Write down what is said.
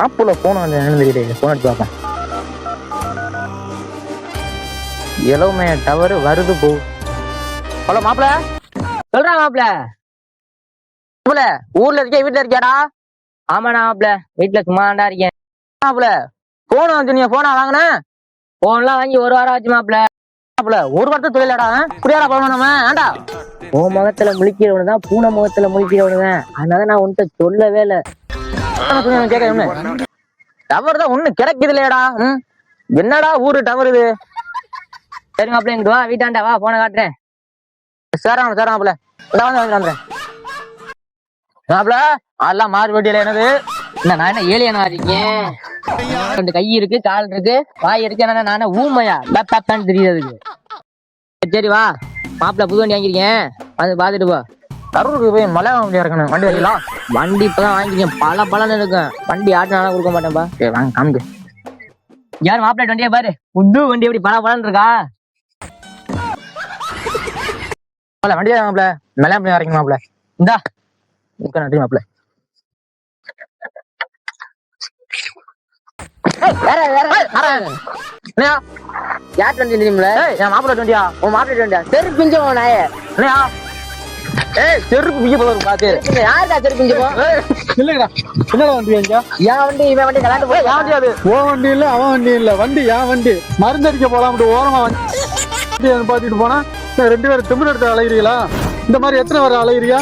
ஆப்புல phone வந்து தெரியல. Phone எடுத்து பார்ப்பேன். எலோமே டவர் வருது போ. ஹலோ மாப்பிள, சொல்றா மாப்பிள. மாப்பிள ஊர்ல இருக்கியா வீட்டுல இருக்கியாடா? ஆமாடா மாப்பிள, வீட்டுல சும்மாடா இருக்கேன். மாப்பிள போன் வந்து நீ போனா வாங்கின? போன்லாம் வாங்கி 1 வாரம் ஆச்சு மாப்பிள. மாப்பிள ஒரு வாரத்தை தொழிலாடா புரியாடா போன நம்ம ஏண்டா? உன் முகத்துல முழிக்கிறவனு தான் பூனை முகத்துல முழிக்கிறவனு தான். அதனால நான் உன்கிட்ட சொல்லவே இல்லை. டவர் தான் ஒண்ணு கிடைக்குது இல்லையாடா? என்னடா ஊரு டவர் இது? சரி மாப்பிள்ள இங்க வா, வீட்டாண்டா வா, போன காட்டுறேன். சேராம சேராமல வந்துடுறேன் மாப்பிள்ள. அதெல்லாம் மாறு வட்டியில என்னது? என்ன நான் என்ன ஏலியனா இருக்கேன்? 2 கை இருக்கு, கால் இருக்கு, வாய் இருக்கு. என்ன நானே ஊமையா பேப்பான்னு தெரியுது. சரி வா மாப்பிள்ள, புது வண்டி வாங்கிருக்கேன், வந்து பாத்துட்டு போ. கரூருக்கு போய் மலை வண்டி இறக்கணும். வண்டி வைக்கலாம். வண்டி இப்பதான் வாங்கிருக்கேன், பலன்னு இருக்கும். வண்டி ஆட்டினாலும் கொடுக்க மாட்டேன்பா. சரி வாங்க காமிக்கு. யார் மாப்பிள்ள வண்டியா பாரு, புது வண்டி எப்படி பலன்னு இருக்கா? வண்டியா மாப்பிள்ள, மலை வண்டி இறக்கணும் மாப்பிள்ள. இந்தா நன்றி மாப்பிள்ள. யார் வண்டி தெரியுமில்ல? என் மாப்பிள்ள வண்டியா? உன் மாப்பிள்ள வண்டியா? செருப்பு பிஞ்சவன் நாயே. செருப்பு பிஞ்ச போல பாத்து யாருடா செருப்பு பிஞ்ச போ? இல்லடா, என்னடா வண்டி வாங்க? என் வண்டி இவன் வண்டி கலாண்டு போய் என் வண்டி. அது ஓ வண்டி இல்ல, அவன் வண்டி இல்ல, வண்டி என் வண்டி. மருந்தடிக்க போலாம் ஓரமா வண்டி பாத்திட்டு போனா 2 பேரும் திமிர் எடுத்து அலைகிறீங்களா? இந்த மாதிரி எத்தனை வர அலைகிறியா?